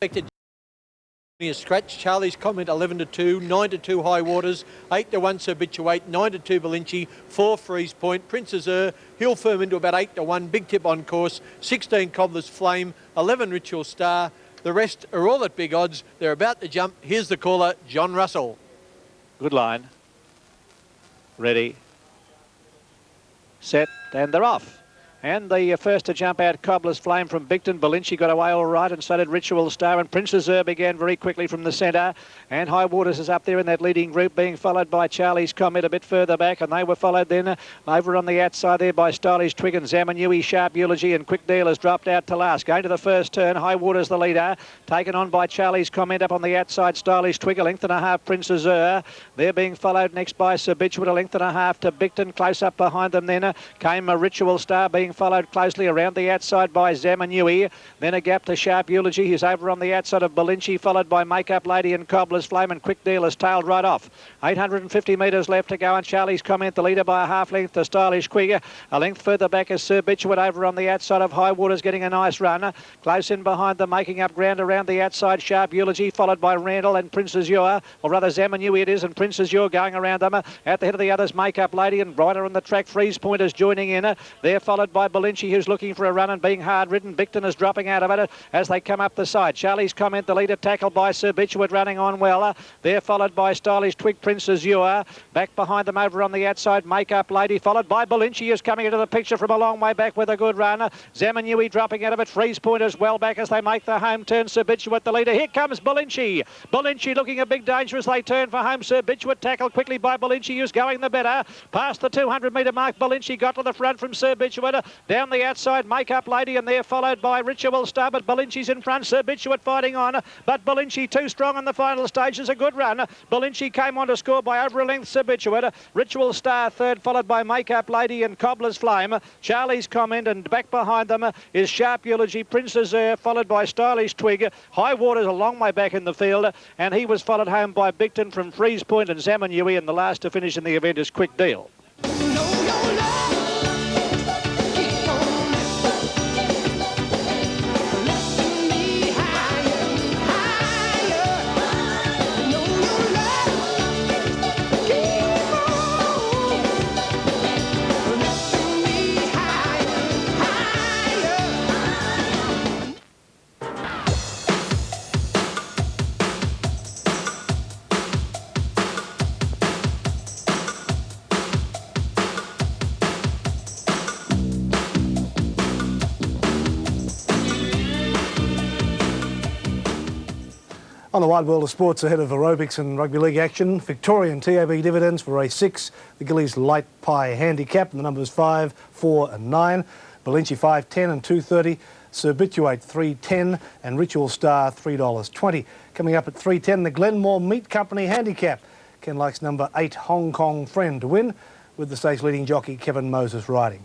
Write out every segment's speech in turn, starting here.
Expected a scratch. Charlie's Comment 11-2, 9-2 High Waters, 8-1 Serbituate, 9-2 Balinci, 4 Freeze Point, Princess Hill Firm into about 8-1, Big Tip on course, 16 Cobbler's Flame, 11 Ritual Star. The rest are all at big odds. They're about to jump. Here's the caller, John Russell. Good line. Ready. Set, and they're off. And the first to jump out, Cobbler's Flame from Bigton. Balinci got away all right, and so did Ritual Star. And Princess began very quickly from the centre. And High Waters is up there in that leading group, being followed by Charlie's Comment a bit further back. And they were followed then over on the outside there by Stylish Twig and Zamanui, Sharp Eulogy, and Quick Deal has dropped out to last. Going to the first turn, High Waters the leader, taken on by Charlie's Comment up on the outside. Stylish Twig, a length and a half, Princess They're being followed next by Serbituate, a length and a half to Bigton. Close up behind them then came a Ritual Star, being followed closely around the outside by Zamanui. Then a gap to Sharp Eulogy, who's over on the outside of Balinci, followed by Make-up Lady and Cobbler's Flame, and Quick Deal has tailed right off. 850 metres left to go, and Charlie's Comment the leader by a half length to Stylish Twig. A length further back is Serbituate over on the outside of High Waters, getting a nice run. Close in behind them, making up ground around the outside, Sharp Eulogy, followed by Randall and Princess Yor, or rather Zamanui it is, and Princess Yor going around them. At the head of the others, Make-up Lady, and rider on the track, Freeze Point is joining in. They're followed by Balinci, who's looking for a run and being hard ridden. Bigton is dropping out of it as they come up the side. Charlie's Comment the leader, tackled by Serbituate, running on well. They're followed by Stylish Twig, Princess Yor. Back behind them over on the outside, Make-up Lady, followed by Balinci, is coming into the picture from a long way back with a good run. Zamanui dropping out of it. Freeze Point as well back as they make the home turn. Serbituate the leader. Here comes Balinci. Balinci looking a big danger as they turn for home. Serbituate tackled quickly by Balinci, who's going the better. Past the 200-metre mark, Balinci got to the front from Serbituate. Down the outside, Make-up Lady, and they're followed by Ritual Star, but Balinci's in front. Serbituate fighting on, but Balinci too strong in the final stages. A good run. Balinci came on to score by over a length. Serbituate. Ritual Star third, followed by Make-up Lady and Cobbler's Flame. Charlie's Comment, and back behind them is Sharp Eulogy, Princess followed by Stylish Twig. High Waters a long way back in the field, and he was followed home by Bigton from Freeze Point and Zamanui, and the last to finish in the event is Quick Deal. On the wide world of sports, ahead of aerobics and rugby league action, Victorian TAB dividends for race 6, the Gillies Light Pie Handicap, and the numbers 5, 4 and 9, Balinci 5, 10 and 2.30, Serbituate 3.10 and Ritual Star $3.20. Coming up at 3.10, the Glenmore Meat Company Handicap. Ken likes number 8, Hong Kong Friend, to win, with the state's leading jockey Kevin Moses riding.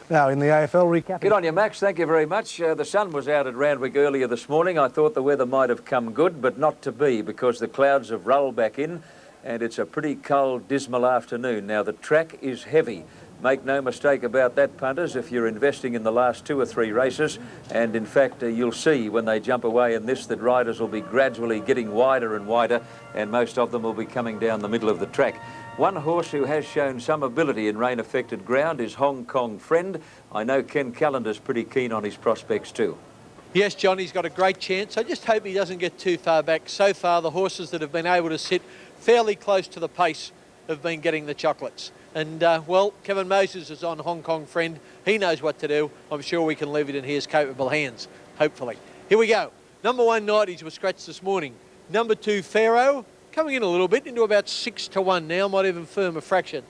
Now, in the AFL recap... Good on you, Max. Thank you very much. The sun was out at Randwick earlier this morning. I thought the weather might have come good, but not to be, because the clouds have rolled back in, and it's a pretty cold, dismal afternoon. Now, the track is heavy. Make no mistake about that, punters, if you're investing in the last 2 or 3 races. And, in fact, you'll see when they jump away in this that riders will be gradually getting wider and wider, and most of them will be coming down the middle of the track. One horse who has shown some ability in rain-affected ground is Hong Kong Friend. I know Ken Callender's pretty keen on his prospects too. Yes, John, he's got a great chance. I just hope he doesn't get too far back. So far, the horses that have been able to sit fairly close to the pace have been getting the chocolates. And, well, Kevin Moses is on Hong Kong Friend. He knows what to do. I'm sure we can leave it in his capable hands, hopefully. Here we go. Number 1, 90s were scratched this morning. Number 2, Pharaoh, coming in a little bit, into about 6 to 1 now, might even firm a fraction.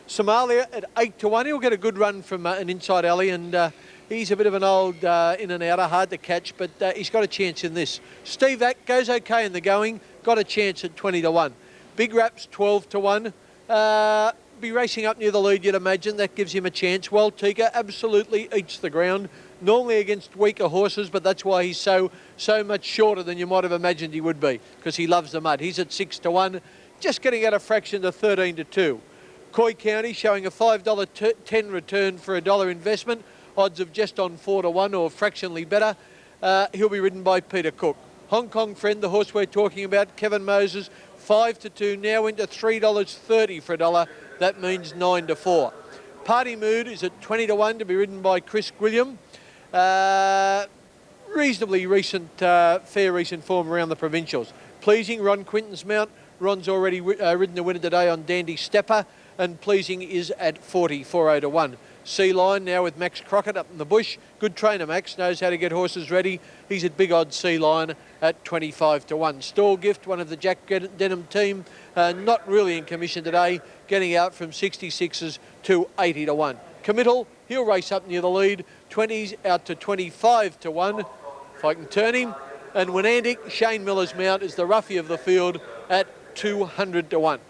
Somalia at 8 to 1. He'll get a good run from an inside alley, and he's a bit of an old in and outer, hard to catch, but he's got a chance in this. Steve Ack goes okay in the going, got a chance at 20 to 1. Big Raps 12 to 1. Be racing up near the lead, you'd imagine. That gives him a chance. Well, Tika absolutely eats the ground. Normally against weaker horses, but that's why he's so much shorter than you might have imagined he would be, because he loves the mud. He's at 6 to 1, just getting out a fraction to 13 to 2. Coy County showing a $5.10 return for $1 investment. Odds of just on 4 to 1 or fractionally better. He'll be ridden by Peter Cook. Hong Kong Friend, the horse we're talking about, Kevin Moses, 5 to 2, now into $3.30 for $1. That means 9 to 4. Party Mood is at 20 to 1 to be ridden by Chris Gwilliam. Reasonably recent, fair recent form around the provincials. Pleasing, Ron Quinton's mount. Ron's already ridden the winner today on Dandy Stepper, and Pleasing is at 40 to 1. Sea Line now with Max Crockett up in the bush. Good trainer, Max, knows how to get horses ready. He's at big odds Sea Line at 25 to 1. Stall Gift, one of the Jack Denham team, not really in commission today, getting out from 66s to 80 to 1. Committal, he'll race up near the lead, 20s out to 25 to 1, if I can turn him. And Wenandic, Shane Miller's mount, is the roughie of the field at 200 to 1.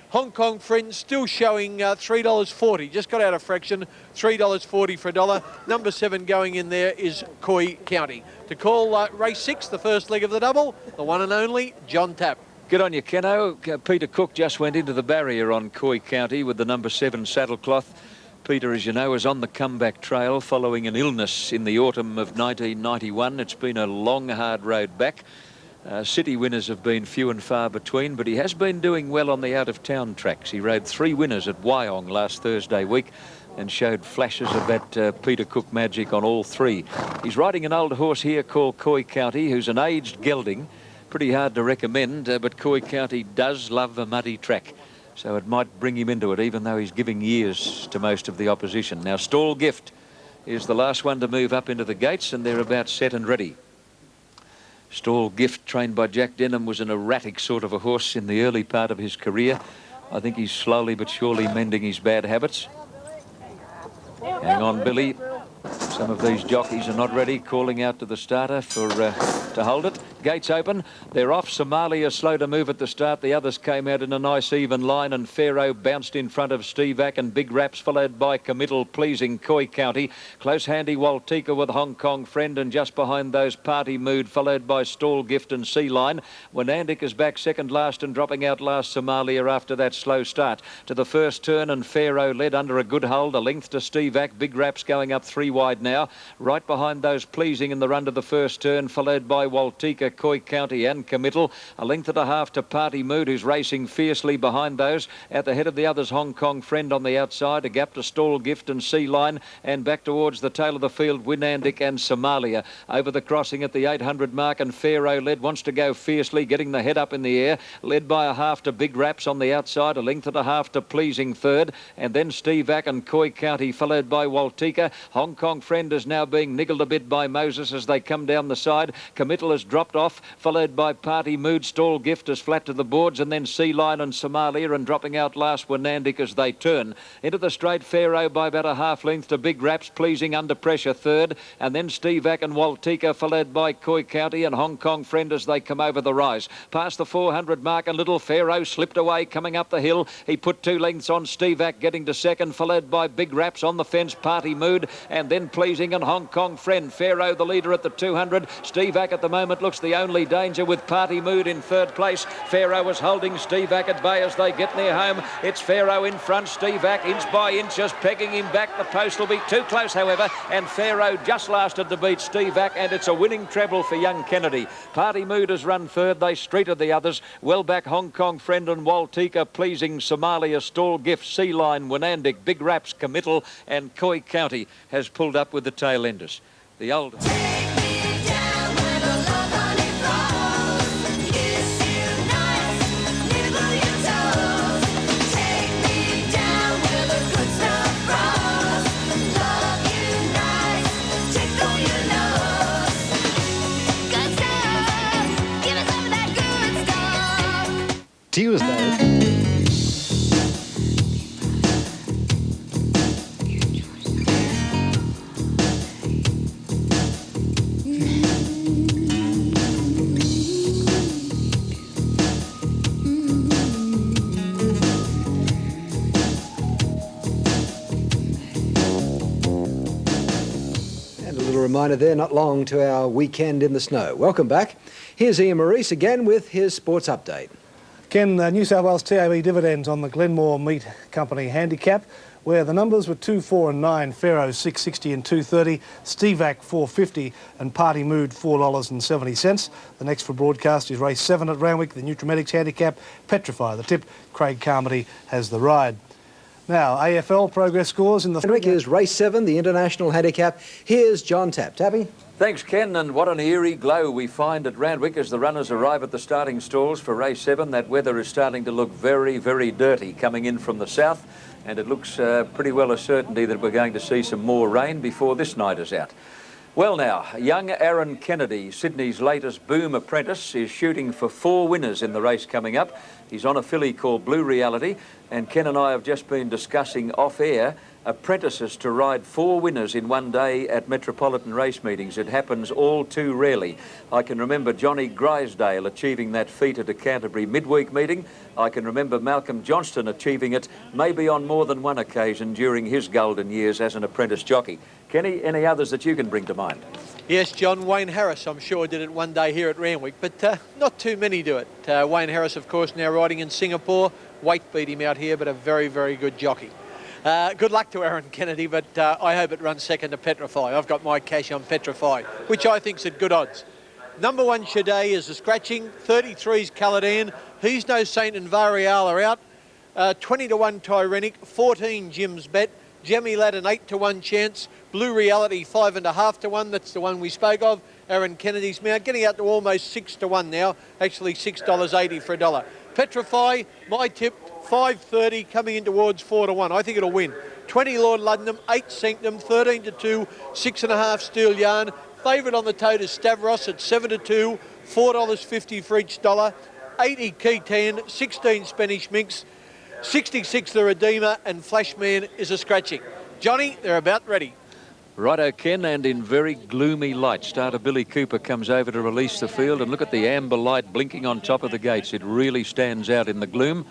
Hong Kong Friends still showing $3.40, just got out of fraction, $3.40 for $1. Number 7 going in there is Coy County. To call race 6, the first leg of the double, the one and only John Tapp. Good on you, Keno. Peter Cook just went into the barrier on Coy County with the number 7 saddlecloth. Peter, as you know, is on the comeback trail following an illness in the autumn of 1991. It's been a long, hard road back. City winners have been few and far between, but he has been doing well on the out-of-town tracks. He rode 3 winners at Wyong last Thursday week and showed flashes of that Peter Cook magic on all 3. He's riding an old horse here called Coy County, who's an aged gelding. Pretty hard to recommend, but Coy County does love a muddy track, so it might bring him into it, even though he's giving years to most of the opposition. Now, Stall Gift is the last one to move up into the gates, and they're about set and ready. Stall Gift, trained by Jack Denham, was an erratic sort of a horse in the early part of his career. I think he's slowly but surely mending his bad habits. Hang on, Billy. Some of these jockeys are not ready, calling out to the starter for to hold it. Gates open. They're off. Somalia slow to move at the start. The others came out in a nice even line, and Pharaoh bounced in front of Stevac, and Big Raps followed by Committal, Pleasing, Coy County. Close handy Waltika with Hong Kong Friend, and just behind those Party Mood, followed by Stall Gift and Sea Line. Wenandic is back second last and dropping out last Somalia after that slow start. To the first turn, and Pharaoh led under a good hold. A length to Stevac. Big Raps going up 3 wide now. Right behind those Pleasing in the run to the first turn, followed by Waltika, Coy County and Committal. A length and a half to Party Mood, who's racing fiercely behind those. At the head of the others, Hong Kong Friend on the outside. A gap to Stall Gift and Sea Line, and back towards the tail of the field, Wenandic and Somalia. Over the crossing at the 800 mark, and Pharaoh led, wants to go fiercely, getting the head up in the air. Led by a half to Big Raps on the outside. A length and a half to Pleasing third, and then Stevac and Coy County, followed by Waltika. Hong Kong Friend is now being niggled a bit by Moses as they come down the side. Committal has dropped off, followed by Party Mood. Stall Gift is flat to the boards, and then Sea Line and Somalia, and dropping out last Wenandic as they turn. Into the straight, Pharaoh by about a half length to Big Raps, Pleasing under pressure third, and then Stevac and Waltika, followed by Coy County and Hong Kong Friend as they come over the rise. Past the 400 mark, and little Pharaoh slipped away coming up the hill. He put 2 lengths on Stevac, getting to second, followed by Big Raps on the fence, Party Mood, and then Pleasing and Hong Kong Friend. Pharaoh the leader at the 200. Stevac at the moment looks the only danger, with Party Mood in third place. Pharaoh is holding Stevac at bay as they get near home. It's Pharaoh in front, Stevac inch by inch just pegging him back. The post will be too close, however, and Pharaoh just lasted to beat Stevac, and it's a winning treble for young Kennedy. Party Mood has run third. They streeted the others. Well back Hong Kong Friend and Waltika, Pleasing, Somalia, Stall Gift, Sea Line, Wenandic, Big Raps, Committal, and Coy County has pulled up with the tail enders. The old... Tuesday. Reminder there, not long to our weekend in the snow. Welcome back. Here's Ian Maurice again with his sports update. Ken, New South Wales TAB dividends on the Glenmore Meat Company Handicap. where the numbers were 2, 4 and 9, Pharaoh 6.60 and 2.30, Stevac 4.50 and Party Mood $4.70. The next for broadcast is race 7 at Randwick, the Nutramedics handicap, Petrify the tip. Craig Carmody has the ride. Now, AFL progress scores in the... Randwick is race 7, the international handicap. Here's John Tapp. Tappy? Thanks, Ken, and what an eerie glow we find at Randwick as the runners arrive at the starting stalls for race 7. That weather is starting to look very, very dirty coming in from the south, and it looks pretty well a certainty that we're going to see some more rain before this night is out. Well now, young Aaron Kennedy, Sydney's latest boom apprentice, is shooting for 4 winners in the race coming up. He's on a filly called Blue Reality, and Ken and I have just been discussing off-air apprentices to ride 4 winners in one day at metropolitan race meetings. It happens all too rarely. I can remember Johnny Grisdale achieving that feat at a Canterbury midweek meeting. I can remember Malcolm Johnston achieving it maybe on more than one occasion during his golden years as an apprentice jockey. Kenny, any others that you can bring to mind? Yes, John, Wayne Harris, I'm sure, did it one day here at Randwick, but not too many do it. Wayne Harris, of course, now riding in Singapore. Weight beat him out here, but a very, very good jockey. Good luck to Aaron Kennedy, but I hope it runs second to Petrify. I've got my cash on Petrify, which I think's at good odds. Number 1, Shade, is a scratching. 33's Caladan. He's no Saint and Varial are out. 20 to 1 Tyrenic. 14 Jim's Bet. Jemmy Lad an 8 to 1 chance. Blue Reality 5.5 to 1. That's the one we spoke of. Aaron Kennedy's mount getting out to almost 6 to 1 now. Actually $6.80 for $1. Petrify, my tip, 5.30 coming in towards 4 to 1. I think it'll win. 20 Lord Luddenham, 8 Sanctum, 13 to 2, 6.5 Steel Yarn. Favourite on the tote is Stavros at 7 to 2, $4.50 for each dollar. 80 Keytan, 16 Spanish Minx, 66 the Redeemer, and Flashman is a scratching. Johnny, they're about ready. Righto, Ken, and in very gloomy light, starter Billy Cooper comes over to release the field, and look at the amber light blinking on top of the gates. It really stands out in the gloom.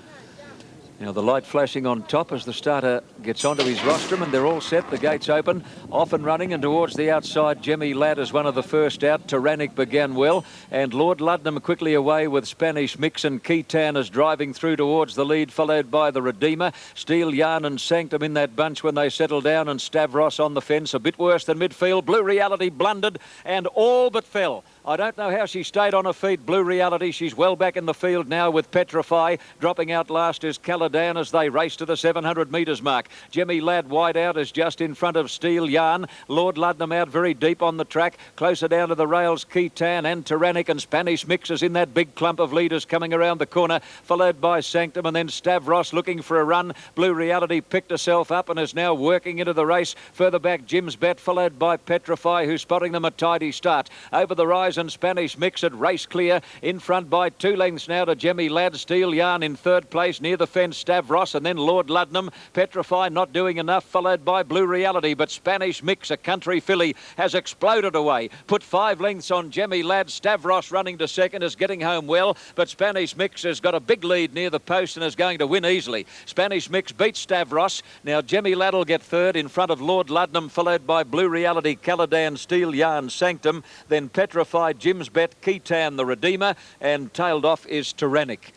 Now the light flashing on top as the starter gets onto his rostrum, and they're all set. The gates open, off and running, and towards the outside, Jemmy Ladd is one of the first out. Tyrannic began well, and Lord Luddenham quickly away with Spanish Mix, and Keytan is driving through towards the lead, followed by the Redeemer. Steel Yarn and Sanctum in that bunch when they settle down, and Stavros on the fence, a bit worse than midfield. Blue Reality blundered and all but fell. I don't know how she stayed on her feet, Blue Reality. She's well back in the field now with Petrify. Dropping out last is Caladan as they race to the 700 metres mark. Jemmy Ladd wide out is just in front of Steel Yarn. Lord Luddenham out very deep on the track. Closer down to the rails, Keytan and Tyrannic, and Spanish Mixers in that big clump of leaders coming around the corner, followed by Sanctum and then Stavros looking for a run. Blue Reality picked herself up and is now working into the race. Further back, Jim's Bet, followed by Petrify, who's spotting them a tidy start. Over the rise and Spanish Mix at race clear, in front by 2 lengths now to Jemmy Ladd. Steel Yarn in third place near the fence, Stavros, and then Lord Luddenham. Petrify not doing enough, followed by Blue Reality, but Spanish Mix, a country filly, has exploded away. Put 5 lengths on Jemmy Ladd. Stavros running to second is getting home well, but Spanish Mix has got a big lead near the post and is going to win easily. Spanish Mix beats Stavros. Now Jemmy Ladd will get third in front of Lord Luddenham, followed by Blue Reality, Caladan, Steel Yarn, Sanctum, then Petrify, Jim's Bet, Keytan the Redeemer, and tailed off is Tyrannic.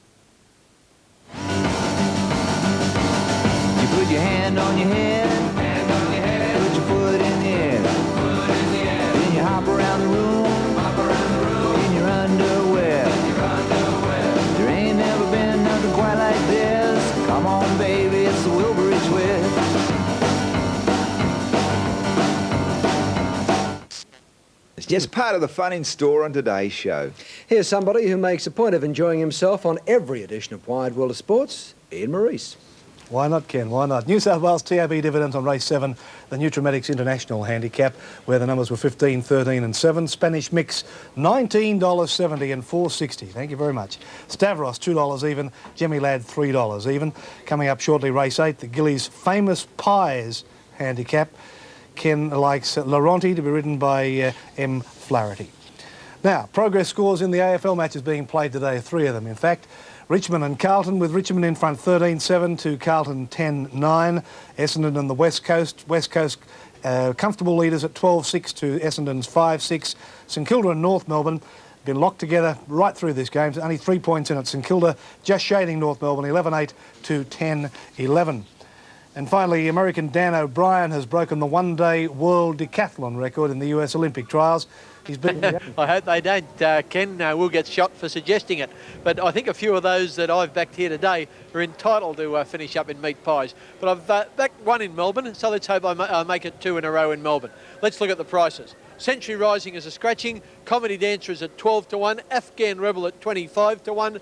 You put your hand on your head, put your foot in the air, then you hop around the room, in your underwear. There ain't never been nothing quite like this. Come on, baby, it's the Wilbur twist. It's just part of the fun in store on today's show. Here's somebody who makes a point of enjoying himself on every edition of Wide World of Sports, Ian Maurice. Why not, Ken? Why not? New South Wales TAB dividends on race 7, the Nutramedics International Handicap, where the numbers were 15, 13 and 7. Spanish Mix, $19.70 and $4.60. Thank you very much. Stavros, $2 even. Jemmy Ladd, $3 even. Coming up shortly, race 8, the Gillies Famous Pies Handicap. Ken likes Laurenti to be ridden by M. Flaherty. Now, progress scores in the AFL matches being played today, 3 of them in fact. Richmond and Carlton, with Richmond in front 13-7 to Carlton 10-9. Essendon and the West Coast. West Coast comfortable leaders at 12-6 to Essendon's 5-6. St Kilda and North Melbourne been locked together right through this game. Only 3 points in it. St Kilda just shading North Melbourne 11-8 to 10-11. And finally, American Dan O'Brien has broken the one-day world decathlon record in the US Olympic trials. He's been... I hope they don't, Ken. We'll get shot for suggesting it. But I think a few of those that I've backed here today are entitled to finish up in meat pies. But I've backed one in Melbourne, so let's hope I make it 2 in a row in Melbourne. Let's look at the prices. Century Rising is a scratching. Comedy Dancer is at 12 to 1. Afghan Rebel at 25 to 1.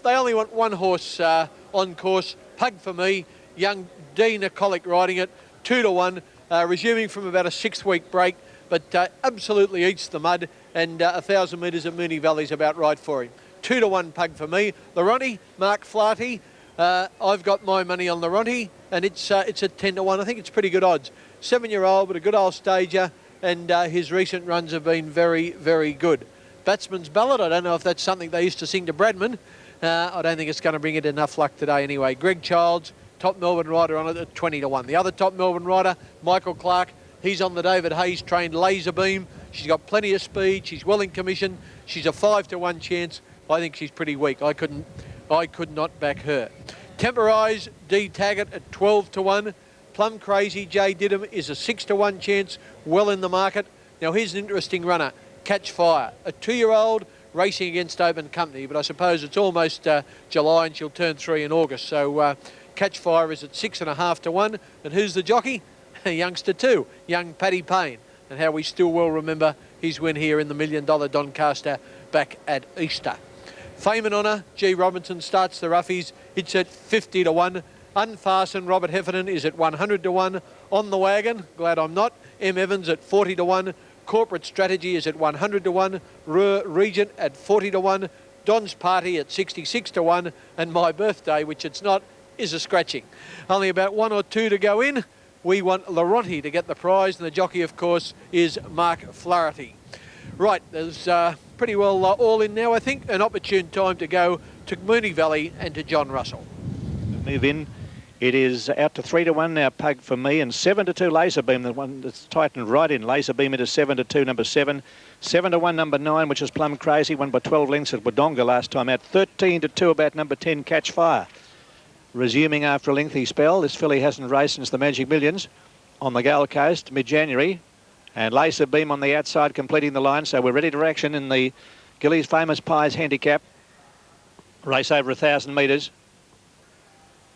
They only want one horse on course. Pug for Me. Young Dina Colic riding it, 2 to 1, resuming from about a 6-week break, but absolutely eats the mud, and 1,000 metres at Moonee Valley is about right for him. 2 to 1 Pug for Me. Laronti, Mark Flaherty, I've got my money on Laronti, and it's at 10 to 1. I think it's pretty good odds. 7-year-old, but a good old stager, and his recent runs have been very, very good. Batsman's Ballad, I don't know if that's something they used to sing to Bradman. I don't think it's going to bring it enough luck today anyway. Greg Childs, top Melbourne rider on it at 20 to 1. The other top Melbourne rider, Michael Clark, he's on the David Hayes trained Laser Beam. She's got plenty of speed. She's well in commission. She's a 5 to 1 chance. I think she's pretty weak. I could not back her. Temporize, D Taggart at 12 to 1. Plum Crazy, J Didham is a 6 to 1 chance, well in the market. Now here's an interesting runner, Catch Fire, a 2-year-old racing against Open Company, but I suppose it's almost July and she'll turn 3 in August. So Catch Fire is at 6.5 to 1. And who's the jockey? Youngster 2, young Paddy Payne. And how we still will remember his win here in the $1 million Doncaster back at Easter. Fame and Honour, G Robinson starts the roughies. It's at 50 to 1. Unfastened, Robert Heffernan is at 100 to 1. On the Wagon, glad I'm not, M Evans at 40 to 1. Corporate Strategy is at 100 to 1. Ruhr Regent at 40 to 1. Don's Party at 66 to 1. And My Birthday, which it's not, is a scratching. Only about 1 or 2 to go in. We want Laronti to get the prize, and the jockey, of course, is Mark Flaherty. Right, there's pretty well all in now, I think. An opportune time to go to Moonee Valley and to John Russell. Move in. It is out to 3 to 1 now, Pug for Me, and 7 to 2 Laser Beam, the one that's tightened right in. Laser Beam into 7 to 2, number 7. 7 to 1, number 9, which is Plum Crazy, won by 12 lengths at Wodonga last time out. 13 to 2 about number 10, Catch Fire. Resuming after a lengthy spell, this filly hasn't raced since the Magic Millions on the Gold Coast, mid-January. And Laser Beam on the outside completing the line, so we're ready to action in the Gillies Famous Pies handicap. Race over 1,000 metres.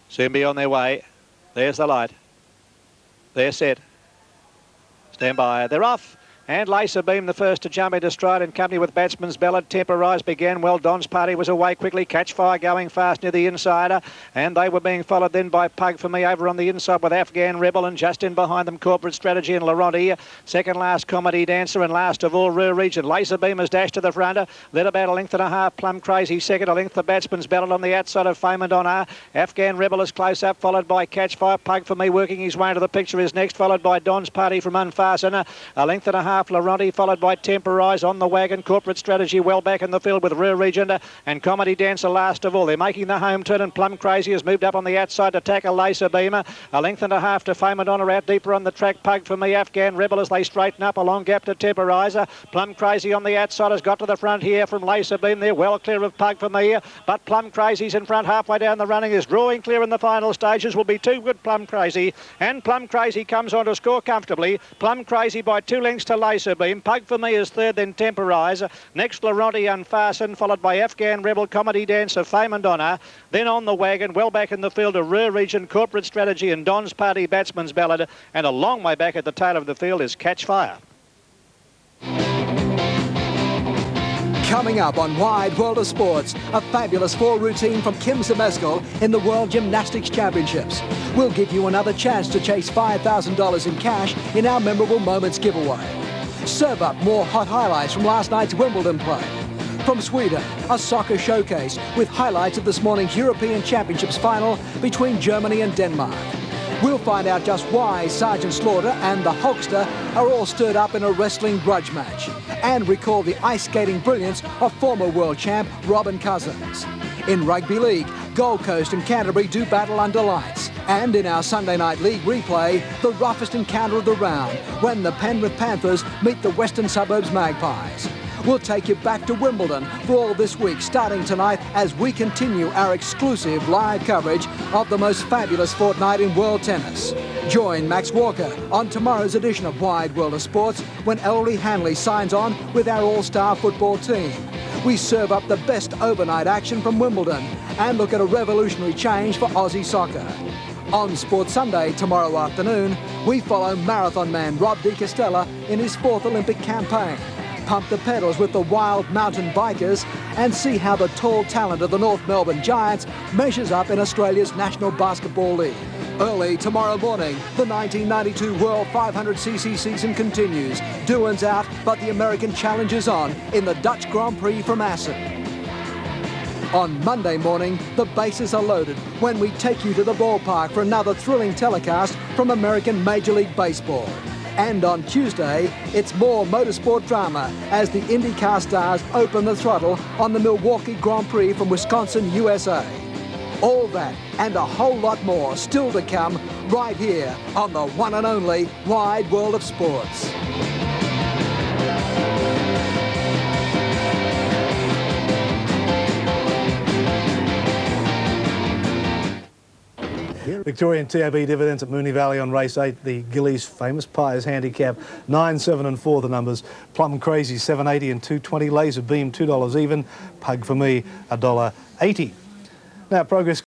Soon be on their way. There's the light. They're set. Stand by. They're off. And Laser Beam, the first to jump into stride in company with Batsman's Ballad. Temporize began well. Don's Party was away quickly. Catch Fire going fast near the insider. And they were being followed then by Pug for Me over on the inside with Afghan Rebel. And just in behind them, Corporate Strategy and Laronti. Second last, Comedy Dancer. And last of all, Ruhr Regent. Laser Beam has dashed to the front. Led about 1.5 lengths. Plum Crazy second. 1 length the Batsman's Ballad on the outside of Fame and Honour. Afghan Rebel is close up, followed by Catch Fire. Pug for Me working his way into the picture is next, followed by Don's Party from Unfasten. 1.5 lengths Laronti, followed by Temporize. On the Wagon, Corporate Strategy well back in the field with Ruhr Regent and Comedy Dancer last of all. They're making the home turn, and Plum Crazy has moved up on the outside to tackle Laser Beam. 1.5 lengths to Fame and Honour out deeper on the track. Pug for Me, Afghan Rebel as they straighten up a long gap to Temporize. Plum Crazy on the outside has got to the front here from Laser Beam. They're well clear of Pug for Me, but Plum Crazy's in front halfway down the running. Is drawing clear in the final stages. Will be too good, Plum Crazy, and Plum Crazy comes on to score comfortably. Plum Crazy by 2 lengths to Laser Beam. Pug for Me is third, then Temporize. Next, Laronti Unfastened, followed by Afghan Rebel, Comedy Dancer, Fame and Honour. Then On the Wagon, well back in the field of Ruhr Regent, Corporate Strategy and Don's Party, Batsman's Ballad. And a long way back at the tail of the field is Catch Fire. Coming up on Wide World of Sports, a fabulous 4 routine from Kim Zmeskal in the World Gymnastics Championships. We'll give you another chance to chase $5,000 in cash in our Memorable Moments giveaway. Serve up more hot highlights from last night's Wimbledon play. From Sweden, a soccer showcase with highlights of this morning's European Championships final between Germany and Denmark. We'll find out just why Sergeant Slaughter and the Hulkster are all stirred up in a wrestling grudge match, and recall the ice skating brilliance of former world champ Robin Cousins. In Rugby League, Gold Coast and Canterbury do battle under lights. And in our Sunday Night League replay, the roughest encounter of the round when the Penrith Panthers meet the Western Suburbs Magpies. We'll take you back to Wimbledon for all this week, starting tonight as we continue our exclusive live coverage of the most fabulous fortnight in world tennis. Join Max Walker on tomorrow's edition of Wide World of Sports when Ellery Hanley signs on with our all-star football team. We serve up the best overnight action from Wimbledon and look at a revolutionary change for Aussie soccer. On Sports Sunday tomorrow afternoon, we follow marathon man Rob de Castella in his 4th Olympic campaign, pump the pedals with the wild mountain bikers and see how the tall talent of the North Melbourne Giants measures up in Australia's National Basketball League. Early tomorrow morning, the 1992 World 500cc season continues. Doohan's out, but the American challenge is on in the Dutch Grand Prix from Assen. On Monday morning, the bases are loaded when we take you to the ballpark for another thrilling telecast from American Major League Baseball. And on Tuesday, it's more motorsport drama as the IndyCar stars open the throttle on the Milwaukee Grand Prix from Wisconsin, USA. All that and a whole lot more still to come right here on the one and only Wide World of Sports. Victorian TAB dividends at Moonee Valley on race 8. The Gillies famous Pies handicap 9, 7 and 4 the numbers. Plum Crazy 7.80 and 2.20. Laser Beam $2 even. Pug for me $1.80. Now progress